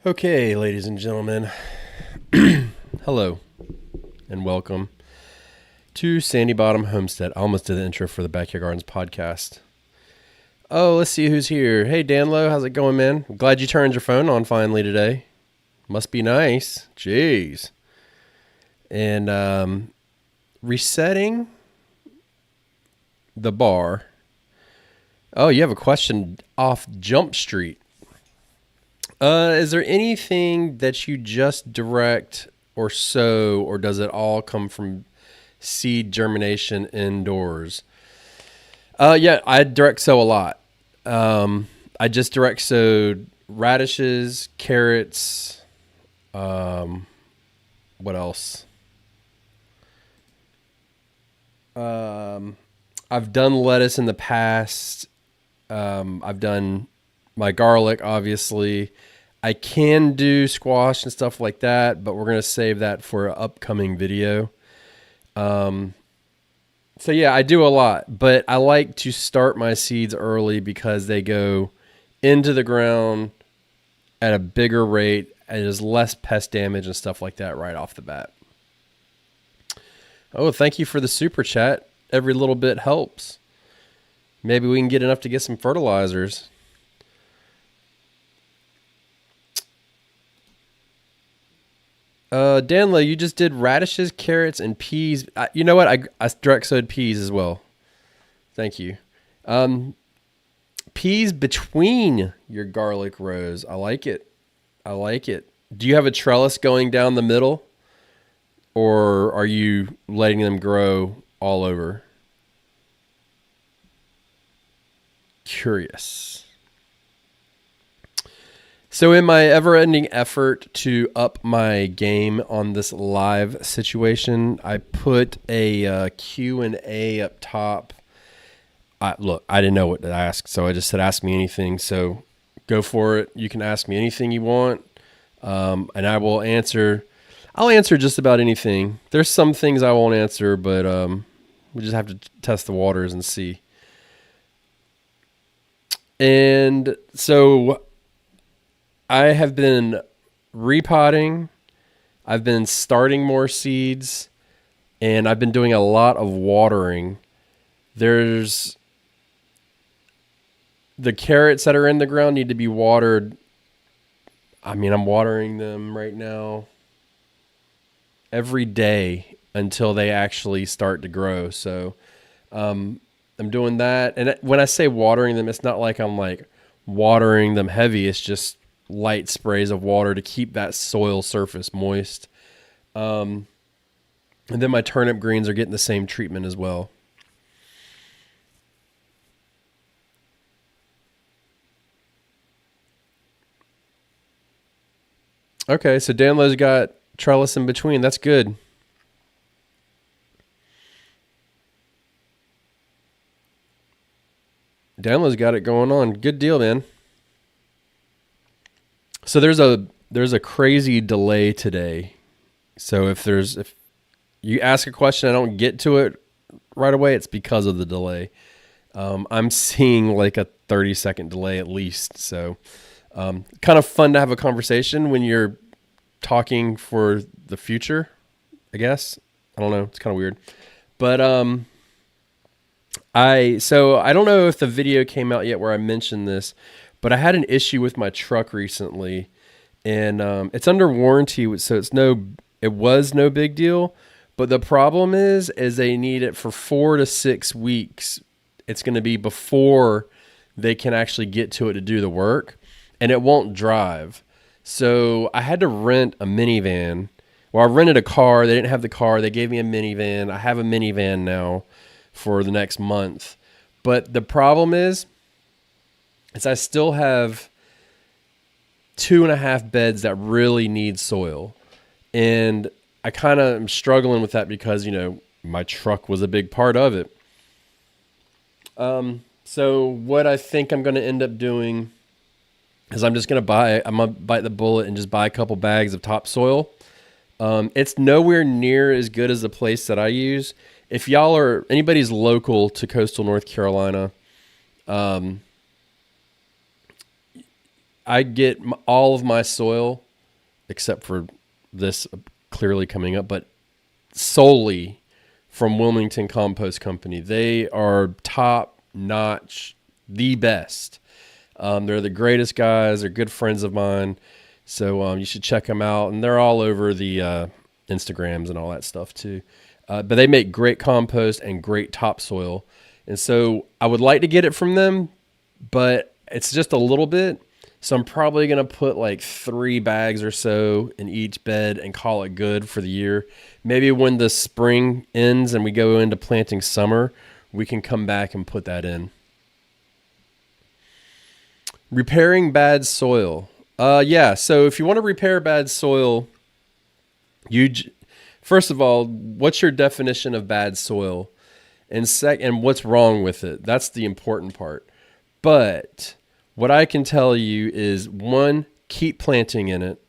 Okay, ladies and gentlemen, hello and welcome to Sandy Bottom Homestead. I almost did the intro for the Backyard Gardens podcast. Oh, let's see who's here. Hey, Danlo, how's it going, man? I'm glad you turned your phone on finally today. Must be nice. Jeez. And resetting the bar. Oh, you have a question off Jump Street. Is there anything that you just direct or sow, or does it all come from seed germination indoors? Yeah, I direct sow a lot. I just direct sowed radishes, carrots. What else? I've done lettuce in the past. I've done my garlic, obviously. I can do squash and stuff like that, but we're going to save that for an upcoming video. So yeah, I do a lot, but I like to start my seeds early because they go into the ground at a bigger rate and there's less pest damage and stuff like that right off the bat. Oh, thank you for the super chat. Every little bit helps. Maybe we can get enough to get some fertilizers. Danlo, you just did radishes, carrots, and peas. You know what? I direct sowed peas as well. Thank you. Peas between your garlic rows. I like it. I like it. Do you have a trellis going down the middle? Or are you letting them grow all over? Curious. So in my ever-ending effort to up my game on this live situation, I put a Q&A up top. Look, I didn't know what to ask, so I just said, ask me anything. So go for it. You can ask me anything you want, and I will answer. I'll answer just about anything. There's some things I won't answer, but we just have to test the waters and see. And so I have been repotting, I've been starting more seeds, and I've been doing a lot of watering. There's the carrots that are in the ground need to be watered. I mean, I'm watering them right now every day until they actually start to grow. So I'm doing that. And when I say watering them, it's not like I'm like watering them heavy. It's just light sprays of water to keep that soil surface moist. And then my turnip greens are getting the same treatment as well. Okay, so Danlo's got trellis in between. That's good. Danlo's got it going on. Good deal, man. So there's a crazy delay today. So if you ask a question, I don't get to it right away, it's because of the delay. I'm seeing like a 30-second delay at least. So kind of fun to have a conversation when you're talking for the future, I guess. I don't know. It's kind of weird. But I don't know if the video came out yet where I mentioned this, but I had an issue with my truck recently, and it's under warranty, so it was no big deal. But the problem is they need it for 4 to 6 weeks. It's going to be before they can actually get to it to do the work, and it won't drive. So I had to rent a minivan. Well, I rented a car. They didn't have the car. They gave me a minivan. I have a minivan now for the next month. But the problem is I still have 2.5 beds that really need soil. And I kind of am struggling with that because, my truck was a big part of it. So what I think I'm going to end up doing is I'm going to bite the bullet and just buy a couple bags of topsoil. It's nowhere near as good as the place that I use. If anybody's local to coastal North Carolina, I get all of my soil, except for this clearly coming up, but solely from Wilmington Compost Company. They are top notch, the best. They're the greatest guys. They're good friends of mine. So you should check them out. And they're all over the Instagrams and all that stuff too. But they make great compost and great topsoil. And so I would like to get it from them, but it's just a little bit. So I'm probably going to put like 3 bags or so in each bed and call it good for the year. Maybe when the spring ends and we go into planting summer, we can come back and put that in. Repairing bad soil. Yeah, so if you want to repair bad soil, first of all, what's your definition of bad soil? And what's wrong with it? That's the important part. But what I can tell you is, one, keep planting in it.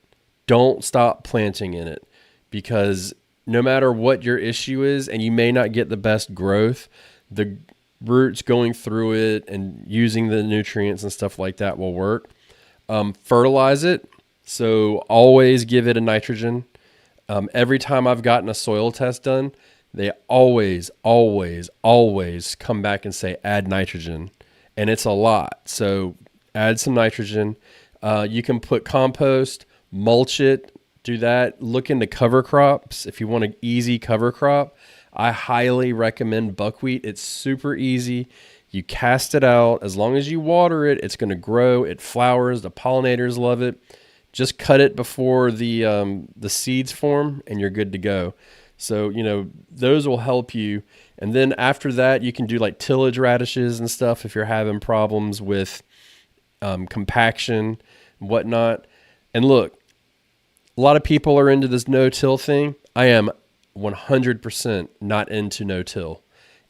Don't stop planting in it, because no matter what your issue is, and you may not get the best growth, the roots going through it and using the nutrients and stuff like that will work. Fertilize it. So always give it a nitrogen. Every time I've gotten a soil test done, they always come back and say, add nitrogen. And it's a lot. So add some nitrogen. You can put compost, mulch it, do that. Look into cover crops. If you want an easy cover crop, I highly recommend buckwheat. It's super easy. You cast it out. As long as you water it, it's going to grow. It flowers. The pollinators love it. Just cut it before the seeds form, and you're good to go. So, those will help you. And then after that, you can do like tillage radishes and stuff if you're having problems with compaction and whatnot. And look, a lot of people are into this no-till thing. I am 100% not into no-till.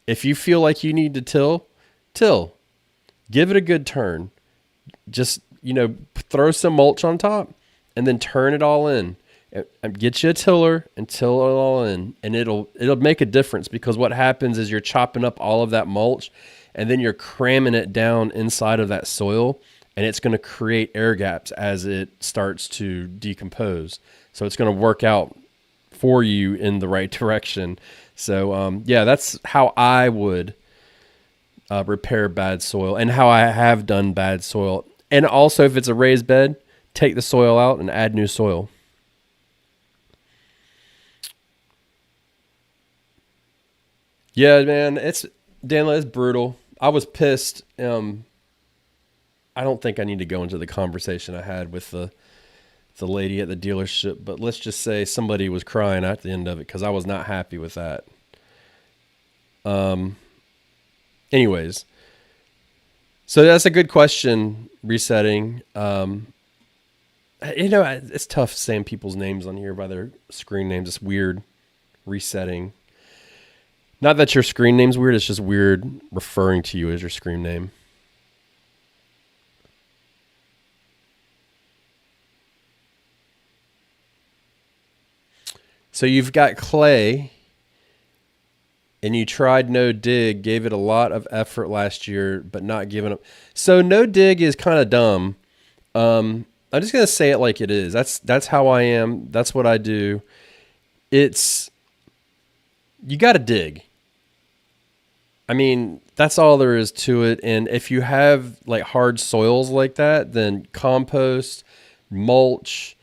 If you feel like you need to till. Give it a good turn. Just, throw some mulch on top and then turn it all in. And get you a tiller and till it all in, and it'll make a difference, because what happens is you're chopping up all of that mulch and then you're cramming it down inside of that soil, and it's going to create air gaps as it starts to decompose. So it's going to work out for you in the right direction. So that's how I would repair bad soil, and how I have done bad soil. And also, if it's a raised bed, take the soil out and add new soil. Yeah, man, it's brutal. I was pissed. I don't think I need to go into the conversation I had with the lady at the dealership, but let's just say somebody was crying at the end of it because I was not happy with that. Anyways, so that's a good question, resetting. It's tough saying people's names on here by their screen names. It's weird, resetting. Not that your screen name's weird, it's just weird referring to you as your screen name. So you've got clay, and you tried no dig, gave it a lot of effort last year, but not giving up. So no dig is kind of dumb. I'm just gonna say it like it is. That's how I am. That's what I do. You got to dig. I mean, that's all there is to it. And if you have like hard soils like that, then compost, mulch,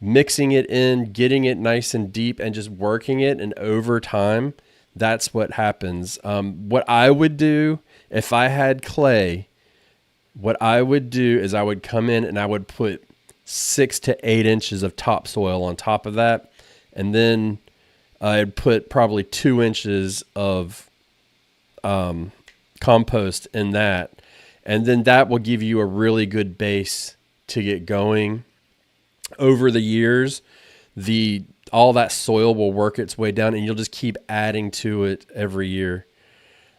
mixing it in, getting it nice and deep, and just working it, and over time, that's what happens. What I would do if I had clay, what I would do is I would come in and I would put 6 to 8 inches of topsoil on top of that. And then I'd put probably 2 inches of compost in that. And then that will give you a really good base to get going. Over the years, all that soil will work its way down, and you'll just keep adding to it every year.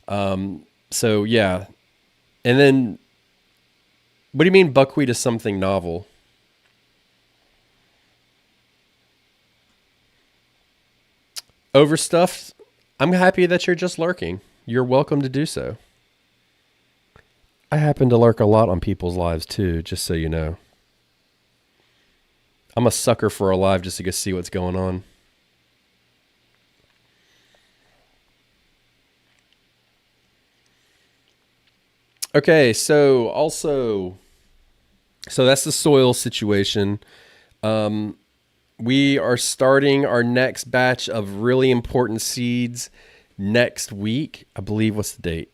So yeah. And then, what do you mean buckwheat is something novel? Overstuffed? I'm happy that you're just lurking. You're welcome to do so. I happen to lurk a lot on people's lives too, just so you know. I'm a sucker for a live just to go see what's going on. Okay, so that's the soil situation. We are starting our next batch of really important seeds next week. I believe, what's the date?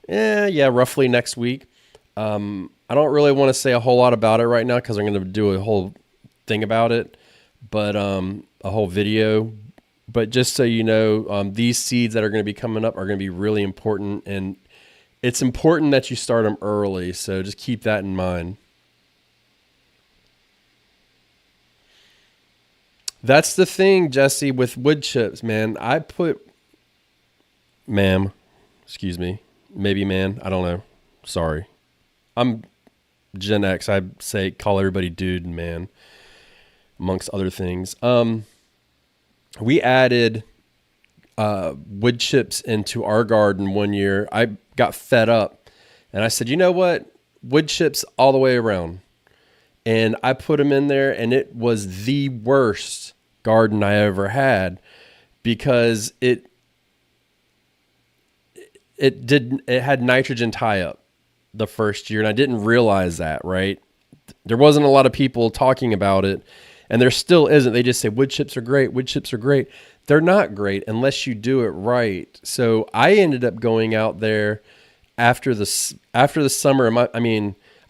Yeah, roughly next week. I don't really want to say a whole lot about it right now because I'm going to do a whole thing about it, but a whole video. But just so you know, these seeds that are going to be coming up are going to be really important, and it's important that you start them early. So just keep that in mind. That's the thing, Jesse, with wood chips, man. Ma'am, excuse me, maybe man, I don't know. Sorry. I'm Gen X. I say call everybody dude and man, amongst other things. We added wood chips into our garden one year. I got fed up, and I said, you know what? Wood chips all the way around. And I put them in there, and it was the worst garden I ever had because it had nitrogen tie up the first year, and I didn't realize that, right? There wasn't a lot of people talking about it, and there still isn't. They just say wood chips are great, wood chips are great. They're not great unless you do it right. So I ended up going out there after the summer.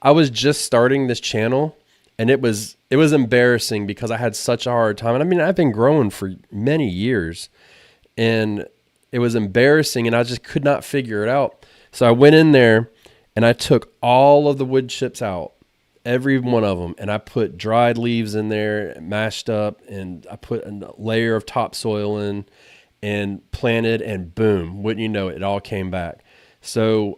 I was just starting this channel, and it was embarrassing because I had such a hard time. And I mean, I've been growing for many years, and it was embarrassing, and I just could not figure it out. So I went in there and I took all of the wood chips out, every one of them, and I put dried leaves in there, mashed up, and I put a layer of topsoil in and planted, and boom, wouldn't you know it, it all came back. So,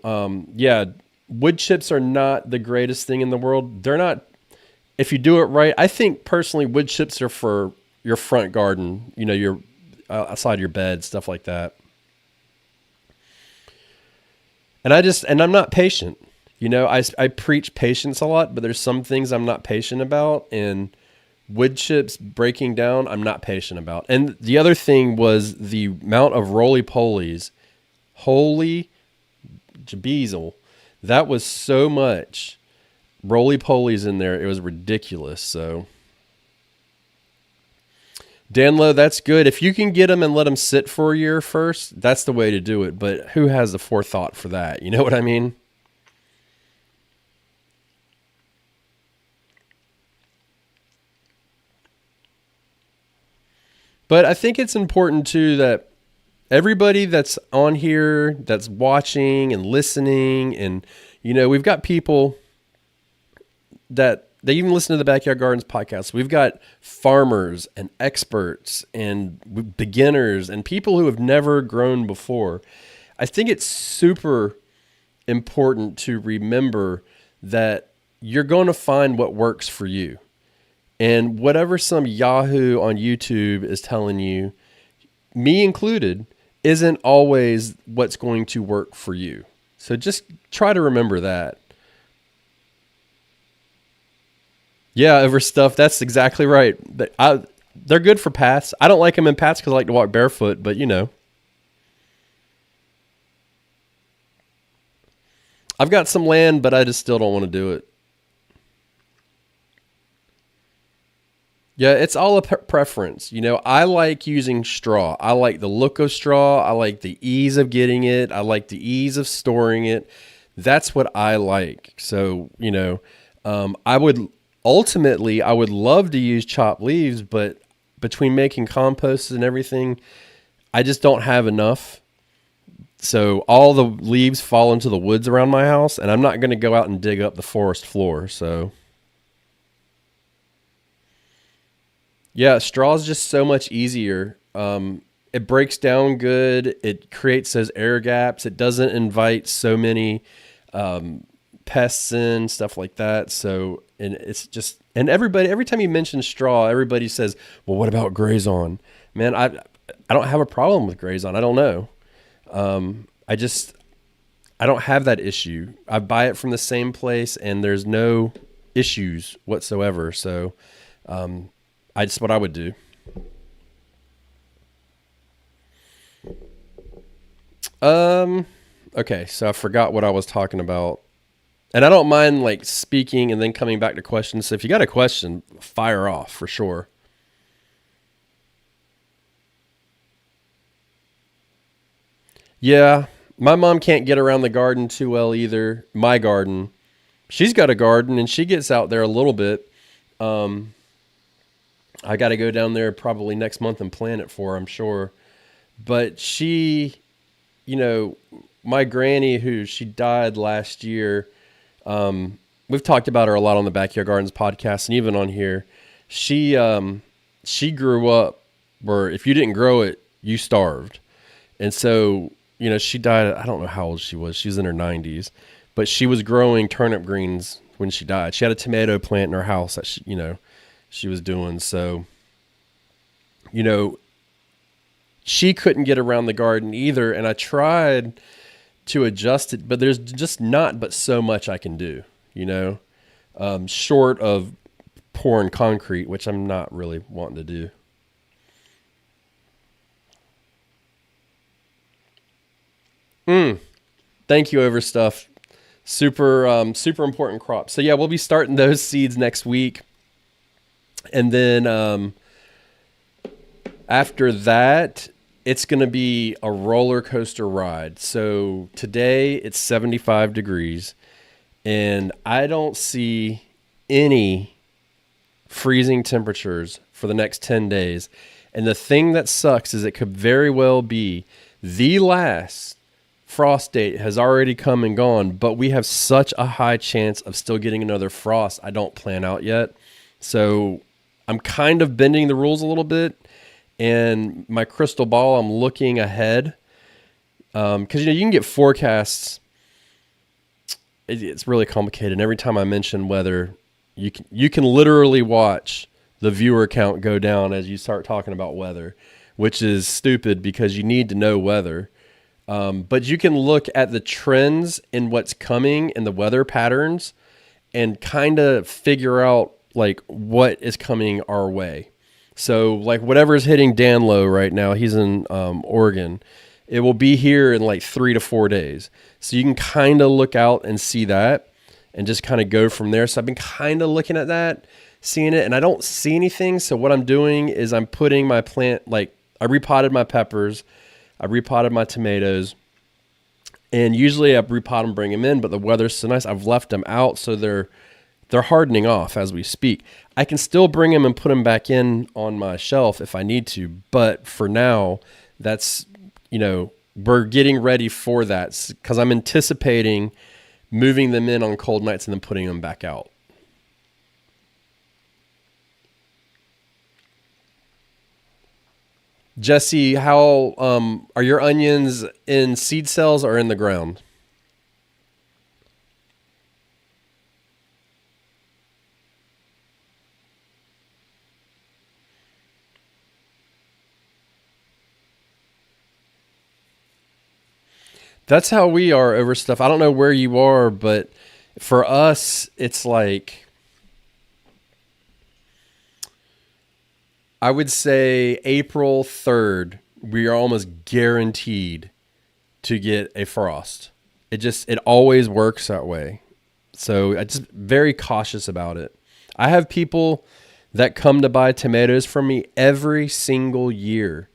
yeah, wood chips are not the greatest thing in the world. They're not, if you do it right. I think personally, wood chips are for your front garden, you know, your outside your bed, stuff like that. And I'm not patient. You know, I preach patience a lot, but there's some things I'm not patient about, and wood chips breaking down, I'm not patient about. And the other thing was the amount of roly-polies. Holy jabezel. That was so much roly-polies in there. It was ridiculous. So, Danlo, that's good. If you can get them and let them sit for a year first, that's the way to do it. But who has the forethought for that? You know what I mean? But I think it's important too that everybody that's on here, that's watching and listening, and you know, we've got people that they even listen to the Backyard Gardens podcast. We've got farmers and experts and beginners and people who have never grown before. I think it's super important to remember that you're going to find what works for you. And whatever some Yahoo on YouTube is telling you, me included, isn't always what's going to work for you. So just try to remember that. Yeah, over stuff. That's exactly right. They're good for paths. I don't like them in paths because I like to walk barefoot, but you know. I've got some land, but I just still don't want to do it. Yeah, it's all a preference. You know, I like using straw. I like the look of straw. I like the ease of getting it. I like the ease of storing it. That's what I like. So, you know, I would love to use chopped leaves, but between making composts and everything, I just don't have enough. So all the leaves fall into the woods around my house, and I'm not going to go out and dig up the forest floor. So yeah, straw is just so much easier. It breaks down good. It creates those air gaps. It doesn't invite so many pests in, stuff like that. So, and it's just, and every time you mention straw, everybody says, well, what about Grazon? Man, I don't have a problem with Grazon. I don't know. I don't have that issue. I buy it from the same place, and there's no issues whatsoever. So, I just what I would do. Okay, so I forgot what I was talking about. And I don't mind like speaking and then coming back to questions. So if you got a question, fire off for sure. Yeah, my mom can't get around the garden too well either. My garden. She's got a garden and she gets out there a little bit. Um, I got to go down there probably next month and plant it for her, I'm sure. But she, you know, my granny who she died last year, we've talked about her a lot on the Backyard Gardens podcast and even on here. She grew up where if you didn't grow it, you starved. And so, she died. I don't know how old she was. She was in her 90s, but she was growing turnip greens when she died. She had a tomato plant in her house that she was doing. So, you know, she couldn't get around the garden either. And I tried to adjust it, but there's just not but so much I can do, short of pouring concrete, which I'm not really wanting to do. Thank you, Overstuff. Super important crop. So yeah, we'll be starting those seeds next week. And then after that, it's going to be a roller coaster ride. So today it's 75 degrees and I don't see any freezing temperatures for the next 10 days. And the thing that sucks is it could very well be the last frost date has already come and gone, but we have such a high chance of still getting another frost. I don't plan out yet. So I'm kind of bending the rules a little bit. And my crystal ball, I'm looking ahead. Because, you can get forecasts. It's really complicated. And every time I mention weather, you can literally watch the viewer count go down as you start talking about weather, which is stupid because you need to know weather. But you can look at the trends in what's coming and the weather patterns and kind of figure out like what is coming our way. So like whatever's hitting Danlow right now, he's in Oregon, it will be here in like 3 to 4 days. So you can kind of look out and see that and just kind of go from there. So I've been kind of looking at that, seeing it, and I don't see anything. So what I'm doing is I'm putting my plant, like I repotted my peppers, I repotted my tomatoes, and usually I repot them, bring them in, but the weather's so nice, I've left them out so they're hardening off as we speak. I can still bring them and put them back in on my shelf if I need to, but for now, that's, we're getting ready for that because I'm anticipating moving them in on cold nights and then putting them back out. Jesse, how are your onions in seed cells or in the ground? That's how we are over stuff. I don't know where you are, but for us, it's like, I would say April 3rd, we are almost guaranteed to get a frost. It always works that way. So I just very cautious about it. I have people that come to buy tomatoes from me every single year.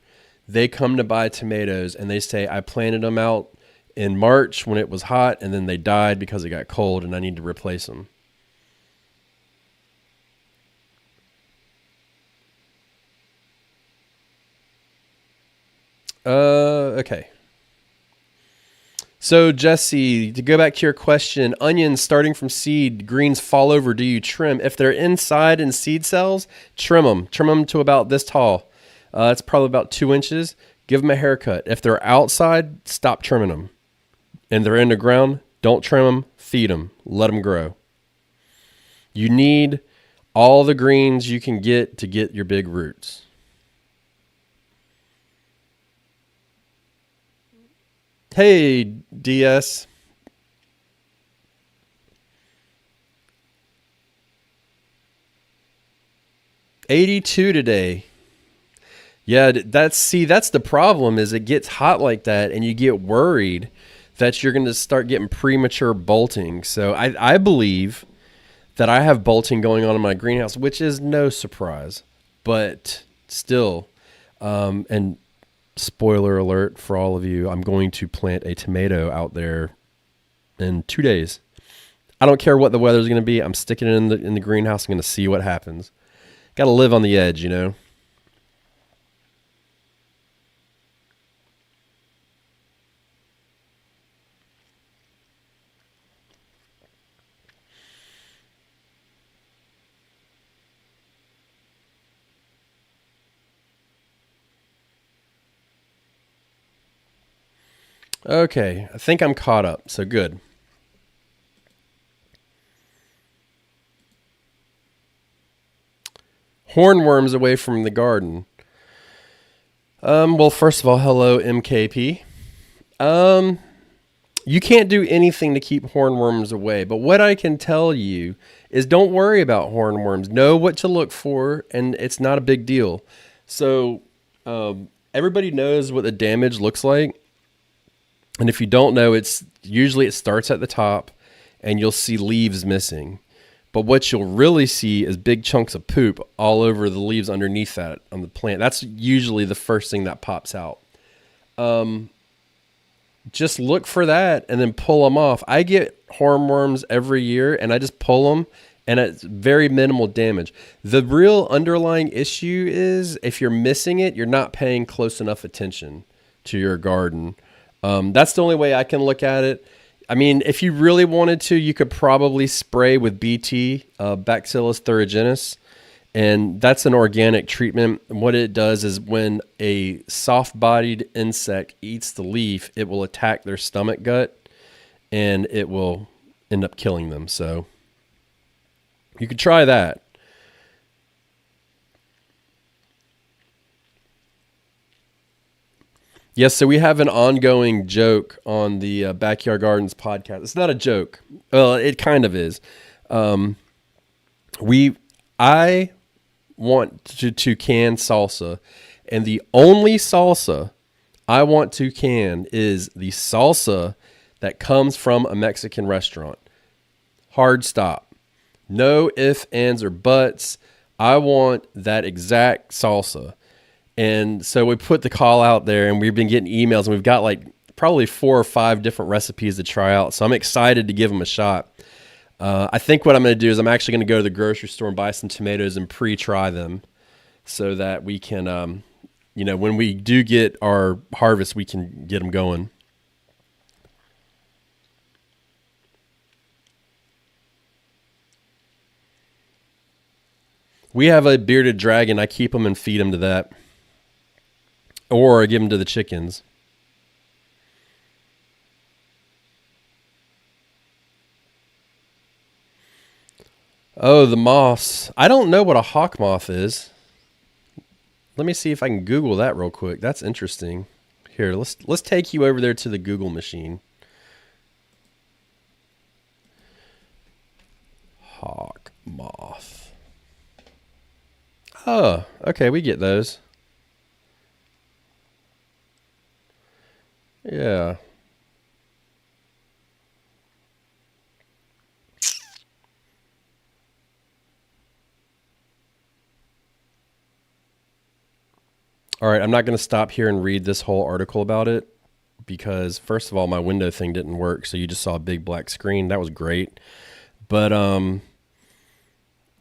They come to buy tomatoes and they say, I planted them out in March when it was hot and then they died because it got cold and I need to replace them. Okay. So Jesse, to go back to your question, onions starting from seed, greens fall over. Do you trim? If they're inside in seed cells, trim them. Trim them to about this tall. It's probably about 2 inches. Give them a haircut. If they're outside, stop trimming them. And they're in the ground, don't trim them. Feed them. Let them grow. You need all the greens you can get to get your big roots. Hey, DS. 82 today. Yeah, that's the problem is it gets hot like that and you get worried that you're going to start getting premature bolting. So I believe that I have bolting going on in my greenhouse, which is no surprise, but still, and spoiler alert for all of you, I'm going to plant a tomato out there in 2 days. I don't care what the weather's going to be. I'm sticking it in the greenhouse. I'm going to see what happens. Got to live on the edge, you know. Okay, I think I'm caught up, so good. Hornworms away from the garden. Well, first of all, hello, MKP. You can't do anything to keep hornworms away, but what I can tell you is don't worry about hornworms. Know what to look for, and it's not a big deal. So everybody knows what the damage looks like. And if you don't know, it's usually it starts at the top and you'll see leaves missing. But what you'll really see is big chunks of poop all over the leaves underneath that on the plant. That's usually the first thing that pops out. Just look for that and then pull them off. I get hornworms every year and I just pull them and it's very minimal damage. The real underlying issue is if you're missing it, you're not paying close enough attention to your garden. That's the only way I can look at it. I mean, if you really wanted to, you could probably spray with BT, Bacillus thuringiensis, and that's an organic treatment. And what it does is when a soft-bodied insect eats the leaf, it will attack their stomach gut, and it will end up killing them. So you could try that. Yes, so we have an ongoing joke on the Backyard Gardens podcast. It's not a joke. Well, it kind of is. I want to can salsa, and the only salsa I want to can is the salsa that comes from a Mexican restaurant. Hard stop. No ifs, ands, or buts. I want that exact salsa. And so we put the call out there and we've been getting emails and we've got like probably 4 or 5 different recipes to try out. So I'm excited to give them a shot. I think what I'm going to do is I'm actually going to go to the grocery store and buy some tomatoes and pre-try them so that we can, when we do get our harvest, we can get them going. We have a bearded dragon. I keep them and feed them to that. Or I give them to the chickens. Oh, the moths. I don't know what a hawk moth is. Let me see if I can Google that real quick. That's interesting. Here, let's take you over there to the Google machine. Hawk moth. Oh, okay, we get those. Yeah. All right, I'm not going to stop here and read this whole article about it because first of all, my window thing didn't work, so you just saw a big black screen. That was great. But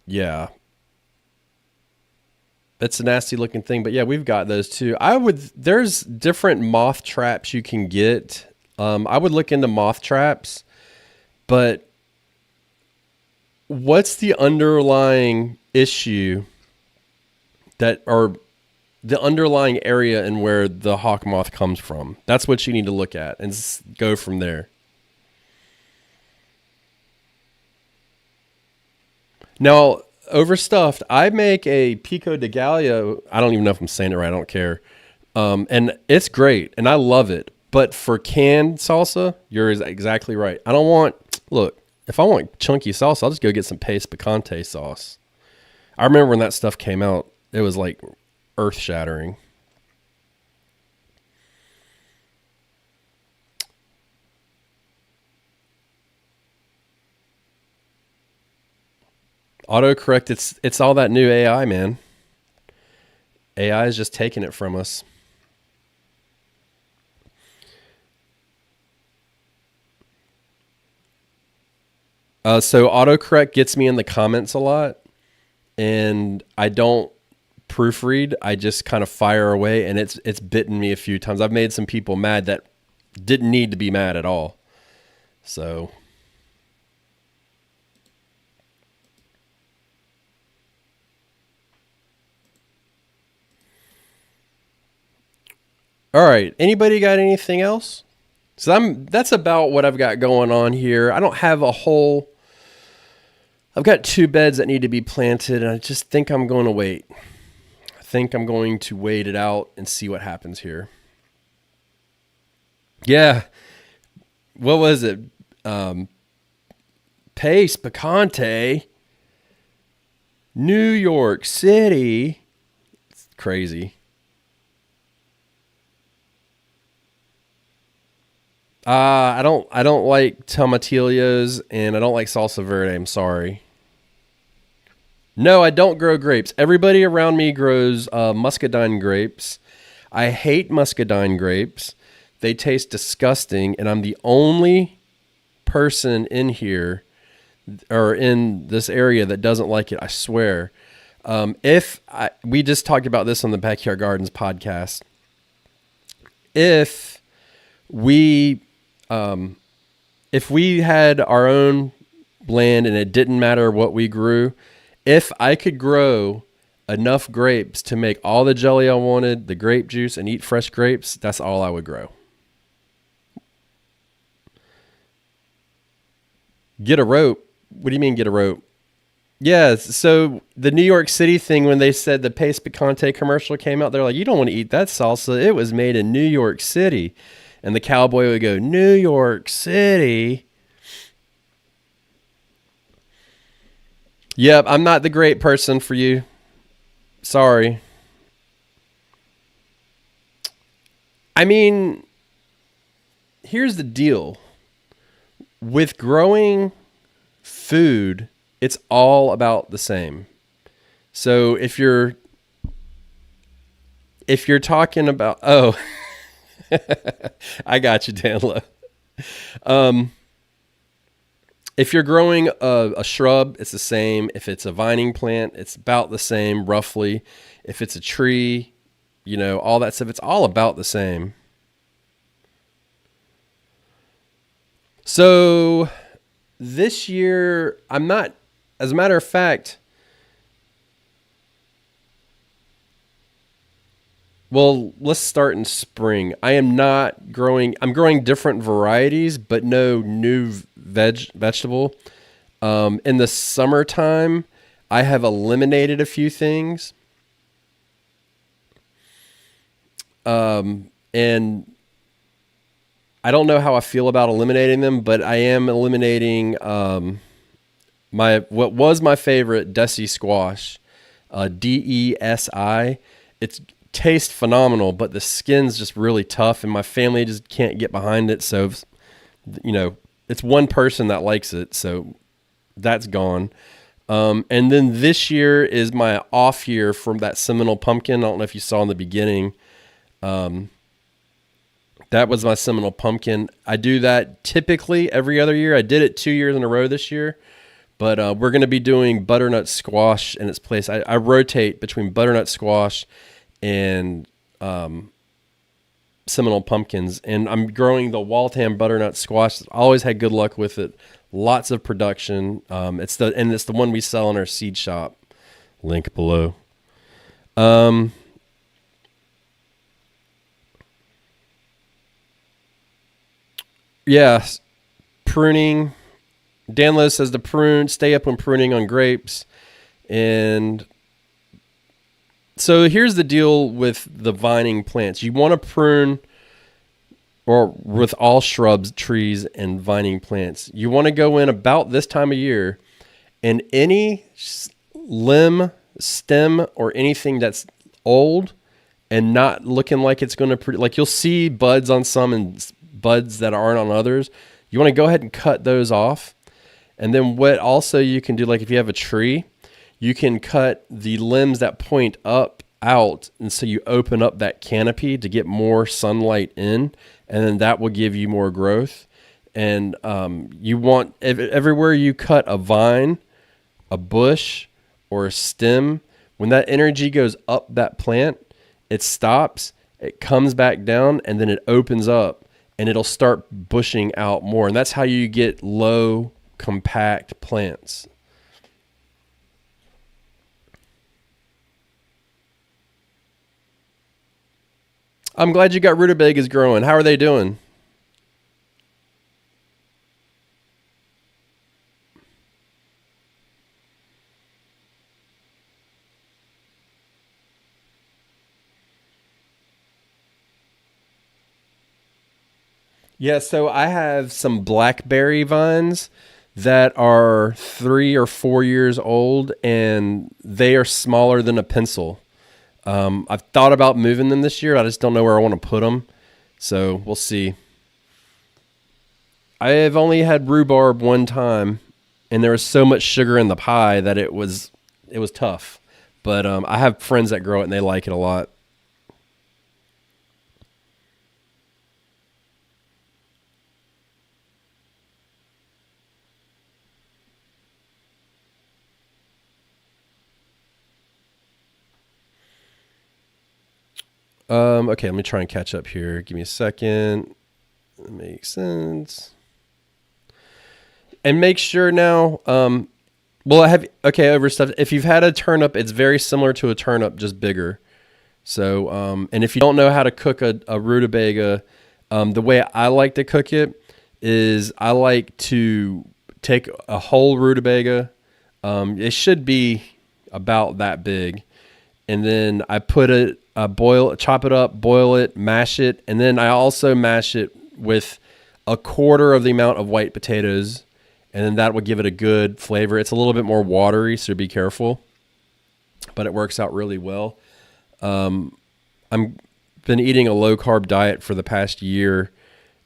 yeah. It's a nasty looking thing, but yeah, we've got those too. There's different moth traps you can get. I would look into moth traps, but what's the underlying issue or the underlying area and where the hawk moth comes from? That's what you need to look at and go from there. Now, overstuffed, I make a pico de gallo. I don't even know if I'm saying it right. I don't care. And it's great, and I love it. But for canned salsa, you're exactly right. Look, if I want chunky salsa, I'll just go get some Pest picante sauce. I remember when that stuff came out, it was like earth shattering. Autocorrect, it's all that new AI, man. AI is just taking it from us. So autocorrect gets me in the comments a lot, and I don't proofread. I just kind of fire away, and it's bitten me a few times. I've made some people mad that didn't need to be mad at all. So all right, anybody got anything else? So that's about what I've got going on here. I don't have a whole. I've got 2 beds that need to be planted, and I just think I'm going to wait. I think I'm going to wait it out and see what happens here. Yeah. What was it? Pest, Picante, New York City. It's crazy. I don't like tomatillos, and I don't like salsa verde. I'm sorry. No, I don't grow grapes. Everybody around me grows muscadine grapes. I hate muscadine grapes. They taste disgusting, and I'm the only person in here or in this area that doesn't like it. I swear. We just talked about this on the Backyard Gardens podcast. If we had our own land and it didn't matter what we grew, if I could grow enough grapes to make all the jelly I wanted, the grape juice, and eat fresh grapes, that's all I would grow. Get a rope? What do you mean get a rope? Yeah, so the New York City thing, when they said the Pest Picante commercial came out, they're like, you don't want to eat that salsa. It was made in New York City. And the cowboy would go, New York City. Yep, I'm not the great person for you. Sorry. I mean, here's the deal. With growing food, it's all about the same. So if you're talking about, I got you, Danlo. If you're growing a shrub, it's the same. If it's a vining plant, it's about the same, roughly. If it's a tree, all that stuff, it's all about the same. So this year, I'm not, as a matter of fact, well, let's start in spring. I'm growing different varieties, but no new vegetable. In the summertime, I have eliminated a few things. And I don't know how I feel about eliminating them, but I am eliminating what was my favorite Desi squash, DESI. It tastes phenomenal, but the skin's just really tough, and my family just can't get behind it. So, it's one person that likes it, so that's gone. And then this year is my off year from that Seminole pumpkin. I don't know if you saw in the beginning. That was my Seminole pumpkin. I do that typically every other year. I did it 2 years in a row this year, but we're going to be doing butternut squash in its place. I rotate between butternut squash and Seminole pumpkins, and I'm growing the Waltham butternut squash. Always had good luck with it. Lots of production. It's the one we sell in our seed shop. Link below. Yeah, pruning. Danlo says stay up when pruning on grapes. And so here's the deal with the vining plants. You want to prune, or with all shrubs, trees, and vining plants, you want to go in about this time of year, and any limb, stem or anything that's old and not looking like it's going to, like you'll see buds on some and buds that aren't on others. You want to go ahead and cut those off. And then what also you can do, like if you have a tree, you can cut the limbs that point up out. And so you open up that canopy to get more sunlight in, and then that will give you more growth. And you want, everywhere you cut a vine, a bush, or a stem, when that energy goes up that plant, it stops, it comes back down, and then it opens up, and it'll start bushing out more. And that's how you get low, compact plants. I'm glad you got rutabagas growing. How are they doing? Yeah, so I have some blackberry vines that are 3 or 4 years old, and they are smaller than a pencil. I've thought about moving them this year. I just don't know where I want to put them. So we'll see. I have only had rhubarb one time, and there was so much sugar in the pie that it was tough. But I have friends that grow it, and they like it a lot. Okay, let me try and catch up here. Give me a second. That makes sense. And make sure now, well, I have, okay, over stuff. If you've had a turnip, it's very similar to a turnip, just bigger. So, and if you don't know how to cook a rutabaga, the way I like to cook it is I like to take a whole rutabaga. It should be about that big. And then I put it, chop it up, boil it, mash it. And then I also mash it with a quarter of the amount of white potatoes. And then that will give it a good flavor. It's a little bit more watery, so be careful. But it works out really well. I'm been eating a low carb diet for the past year,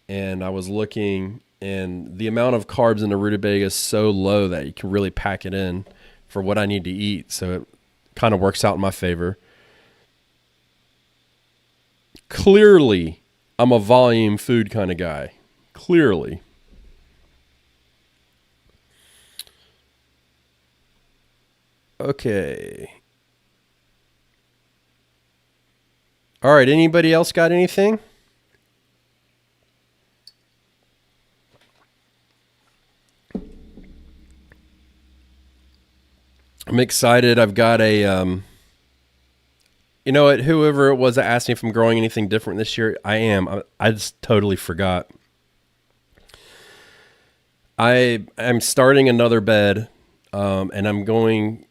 and I was looking, and the amount of carbs in the rutabaga is so low that you can really pack it in for what I need to eat. So it kind of works out in my favor. Clearly, I'm a volume food kind of guy. Clearly. Okay. All right. Anybody else got anything? I'm excited. I've got a, you know what? Whoever it was that asked me if I'm growing anything different this year, I am. I just totally forgot. I'm starting another bed, and I'm going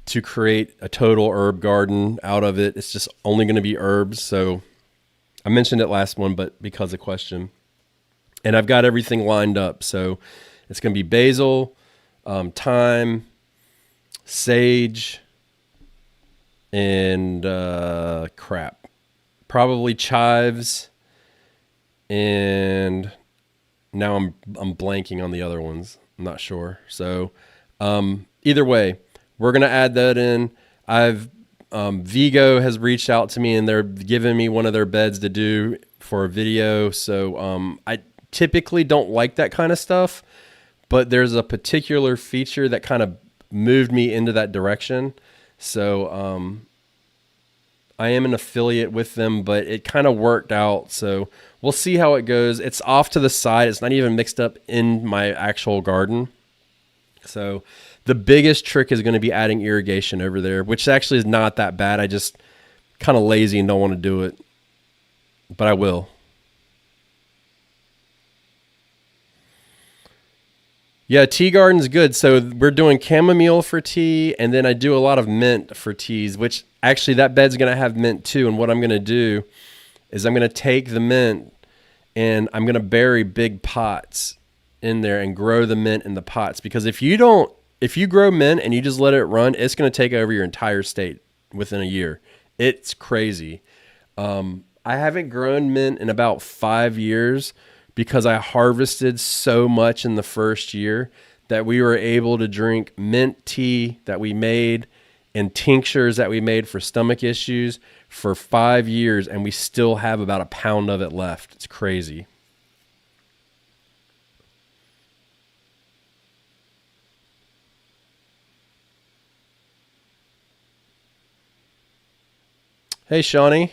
to create a total herb garden out of it. It's just only going to be herbs. So I mentioned it last one, but because of question, and I've got everything lined up. So it's going to be basil, thyme, sage, and probably chives, and now I'm blanking on the other ones. I'm not sure. So either way, we're gonna add that in. I've Vigo has reached out to me, and they're giving me one of their beds to do for a video. So I typically don't like that kind of stuff, but there's a particular feature that kind of moved me into that direction. So I am an affiliate with them, but it kind of worked out. So we'll see how it goes. It's off to the side. It's not even mixed up in my actual garden. So the biggest trick is going to be adding irrigation over there, which actually is not that bad. I just kind of lazy and don't want to do it, but I will. Yeah, tea garden's good. So we're doing chamomile for tea, and then I do a lot of mint for teas, which actually that bed's going to have mint too. And what I'm going to do is I'm going to take the mint and I'm going to bury big pots in there and grow the mint in the pots. Because if you don't if you grow mint and you just let it run, it's going to take over your entire state within a year. It's crazy. I haven't grown mint in about 5 years because I harvested so much in the first year that we were able to drink mint tea that we made and tinctures that we made for stomach issues for 5 years, and we still have about a pound of it left. It's crazy. Hey, Shawnee.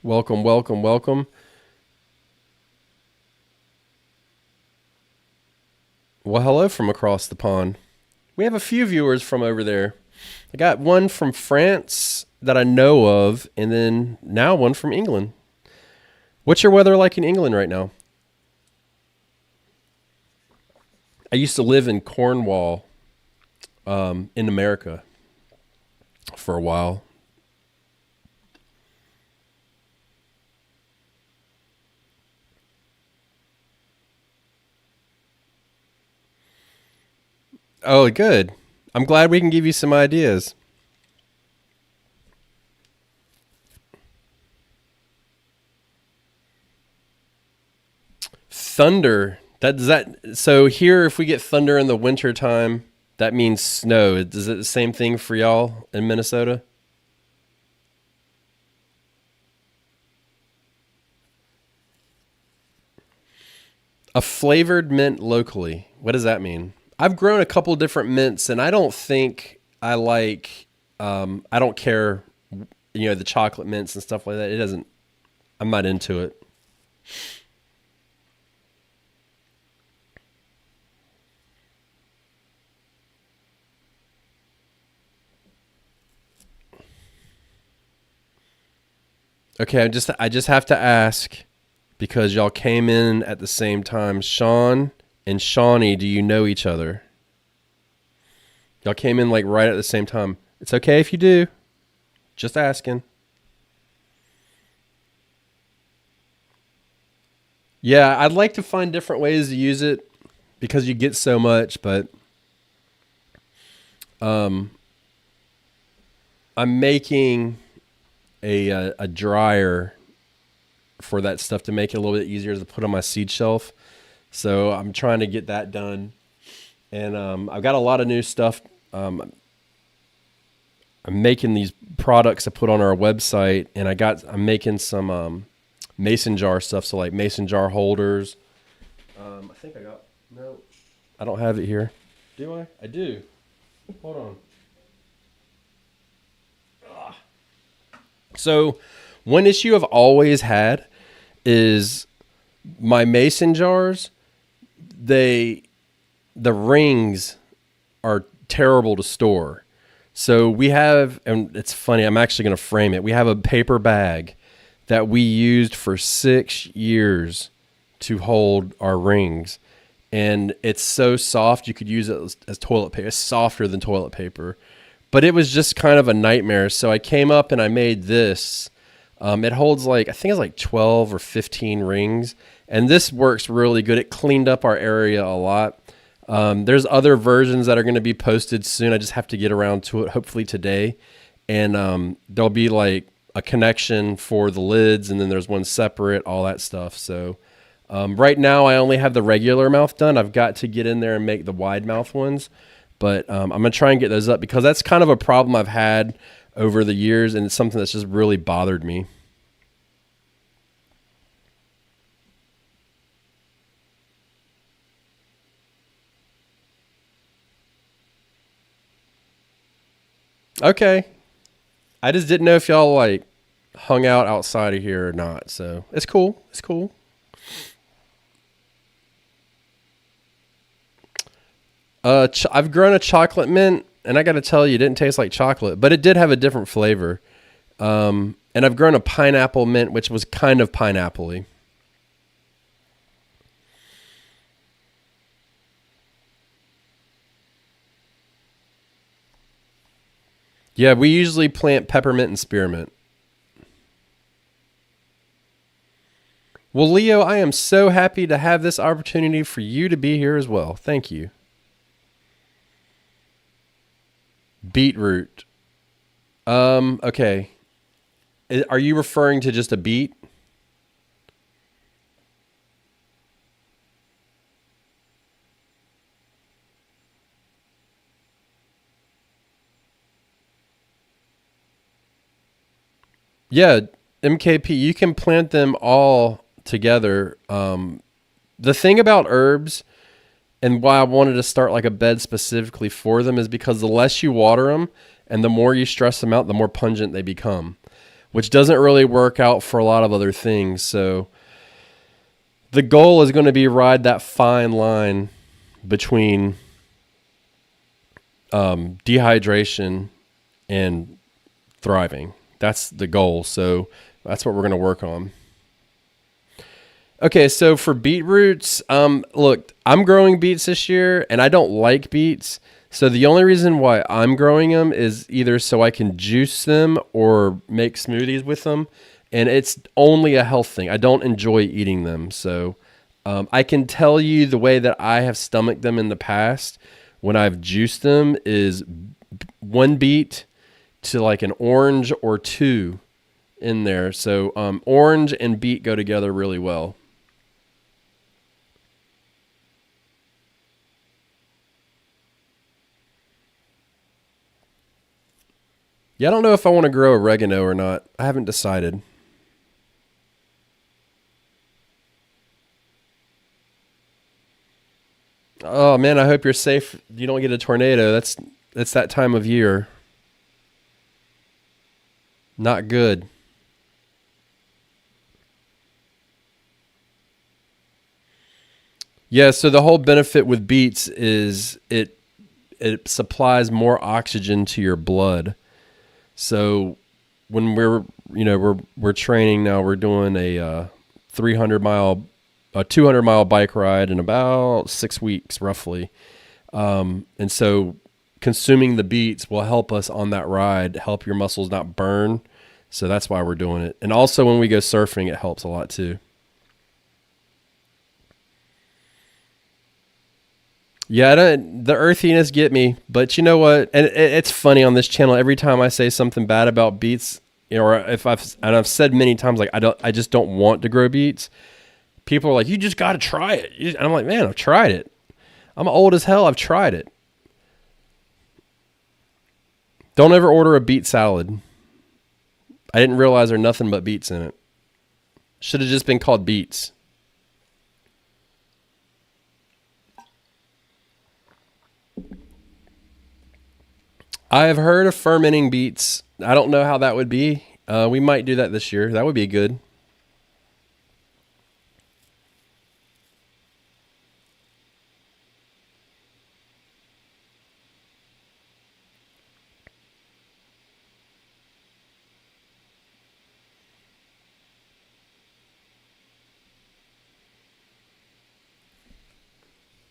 Welcome, welcome, welcome. Well, hello from across the pond. We have a few viewers from over there. I got one from France that I know of, and then now one from England. What's your weather like in England right now? I used to live in Cornwall, in America for a while. Oh, good. I'm glad we can give you some ideas. Thunder. That does that. So here, if we get thunder in the winter time, that means snow. Is it the same thing for y'all in Minnesota? A flavored mint locally. What does that mean? I've grown a couple different mints, and I don't think I like. I don't care. The chocolate mints and stuff like that. It doesn't. I'm not into it. Okay, I just have to ask because y'all came in at the same time. Sean and Shawnee, do you know each other? Y'all came in like right at the same time. It's okay if you do. Just asking. Yeah, I'd like to find different ways to use it because you get so much, but um, I'm making a dryer for that stuff to make it a little bit easier to put on my seed shelf. So I'm trying to get that done, and I've got a lot of new stuff. I'm making these products to put on our website, and I'm making some mason jar stuff. So like mason jar holders. I think I got no. I don't have it here. Do I? I do. Hold on. So one issue I've always had is my mason jars. The rings are terrible to store. So we have, and it's funny, I'm actually going to frame it. We have a paper bag that we used for 6 years to hold our rings. And it's so soft, you could use it as toilet paper. It's softer than toilet paper. But it was just kind of a nightmare. So I came up and I made this. It holds I think it's like 12 or 15 rings. And this works really good. It cleaned up our area a lot. There's other versions that are going to be posted soon. I just have to get around to it, hopefully today. And there'll be like a connection for the lids, and then there's one separate, all that stuff. So right now I only have the regular mouth done. I've got to get in there and make the wide mouth ones. But I'm going to try and get those up because that's kind of a problem I've had over the years, and it's something that's just really bothered me. Okay. I just didn't know if y'all hung out outside of here or not. So it's cool. It's cool. I've grown a chocolate mint, and I got to tell you, it didn't taste like chocolate, but it did have a different flavor. And I've grown a pineapple mint, which was kind of pineapple-y. Yeah, we usually plant peppermint and spearmint. Well, Leo, I am so happy to have this opportunity for you to be here as well. Thank you. Beetroot. Okay. Are you referring to just a beet? Yeah, MKP, you can plant them all together. The thing about herbs and why I wanted to start like a bed specifically for them is because the less you water them and the more you stress them out, the more pungent they become, which doesn't really work out for a lot of other things. So the goal is going to be ride that fine line between dehydration and thriving. That's the goal. So that's what we're going to work on. Okay, so for beetroots, look, I'm growing beets this year, and I don't like beets. So the only reason why I'm growing them is either so I can juice them or make smoothies with them, and it's only a health thing. I don't enjoy eating them, so I can tell you the way that I have stomached them in the past when I've juiced them is one beet to like an orange or two in there. So orange and beet go together really well. Yeah, I don't know if I want to grow oregano or not. I haven't decided. Oh man, I hope you're safe. You don't get a tornado. That's that time of year. Not good. Yeah, so the whole benefit with beets is it supplies more oxygen to your blood. So when we're training now, we're doing a 300 mile, a 200 mile bike ride in about 6 weeks roughly. And so consuming the beets will help us on that ride, help your muscles not burn. So that's why we're doing it. And also when we go surfing, it helps a lot too. Yeah, the earthiness get me, but you know what? And it's funny on this channel. Every time I say something bad about beets, or if I've said many times like I just don't want to grow beets. People are like, you just got to try it. And I'm like, man, I've tried it. I'm old as hell. I've tried it. Don't ever order a beet salad. I didn't realize there's nothing but beets in it. Should have just been called beets. I have heard of fermenting beets. I don't know how that would be. We might do that this year. That would be good.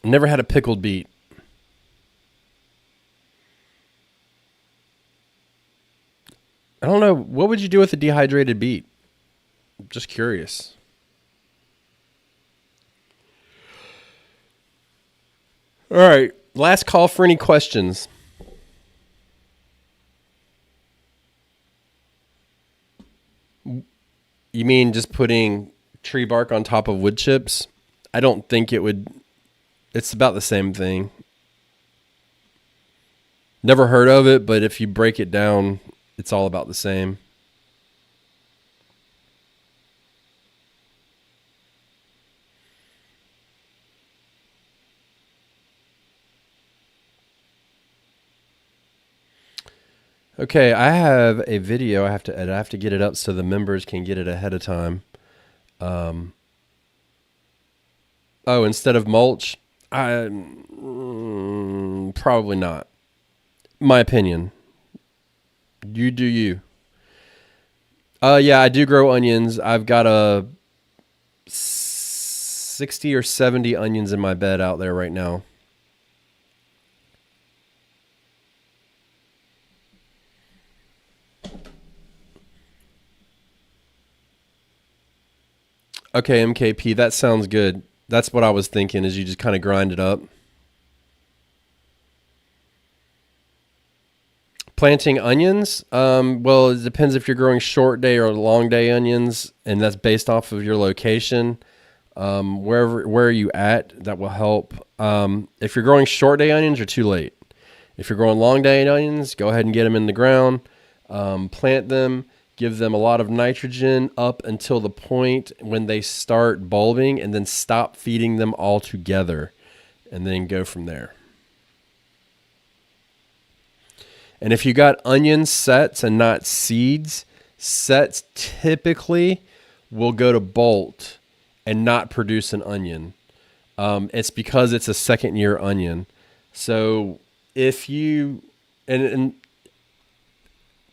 Never had a pickled beet. I don't know. What would you do with a dehydrated beet? I'm just curious. All right. Last call for any questions. You mean just putting tree bark on top of wood chips? I don't think it would. It's about the same thing. Never heard of it, but if you break it down, it's all about the same. Okay, I have a video I have to edit. I have to get it up so the members can get it ahead of time. Um, oh, instead of mulch, probably not. My opinion. You do you. Yeah, I do grow onions. I've got a 60 or 70 onions in my bed out there right now. Okay, MKP, that sounds good. That's what I was thinking, is you just kind of grind it up. Planting onions, well, it depends if you're growing short day or long day onions, and that's based off of your location. Where are you at? That will help. If you're growing short day onions, you're too late. If you're growing long day onions, go ahead and get them in the ground. Plant them, give them a lot of nitrogen up until the point when they start bulbing, and then stop feeding them all together, and then go from there. And if you got onion sets and not seeds, sets typically will go to bolt and not produce an onion. It's because it's a second year onion. So if you, and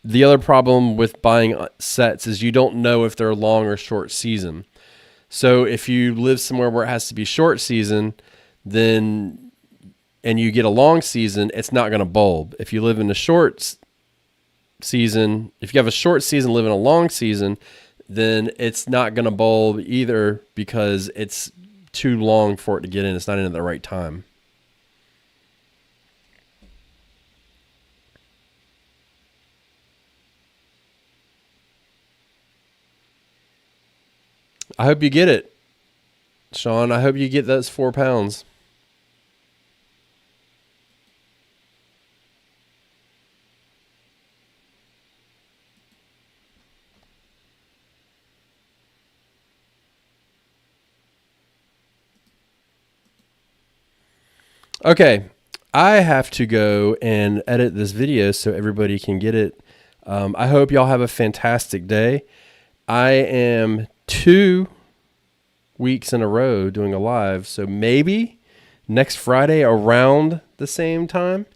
the other problem with buying sets is you don't know if they're long or short season. So if you live somewhere where it has to be short season, then and you get a long season, it's not going to bulb. If you live in a short season, if you have a short season, live in a long season, then it's not going to bulb either because it's too long for it to get in. It's not in at the right time. I hope you get it, Sean. I hope you get those 4 pounds. Okay, I have to go and edit this video so everybody can get it. I hope y'all have a fantastic day. I am 2 weeks in a row doing a live, so maybe next Friday around the same time,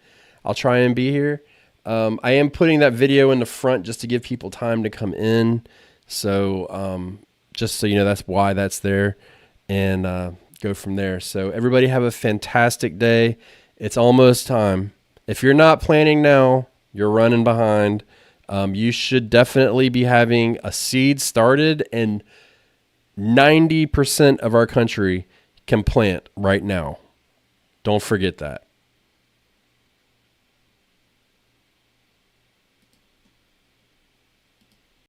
I'll try and be here. I am putting that video in the front just to give people time to come in. So just so you know, that's why that's there, and go from there. So everybody have a fantastic day. It's almost time. If you're not planting now, you're running behind. You should definitely be having a seed started, and 90% of our country can plant right now. Don't forget that.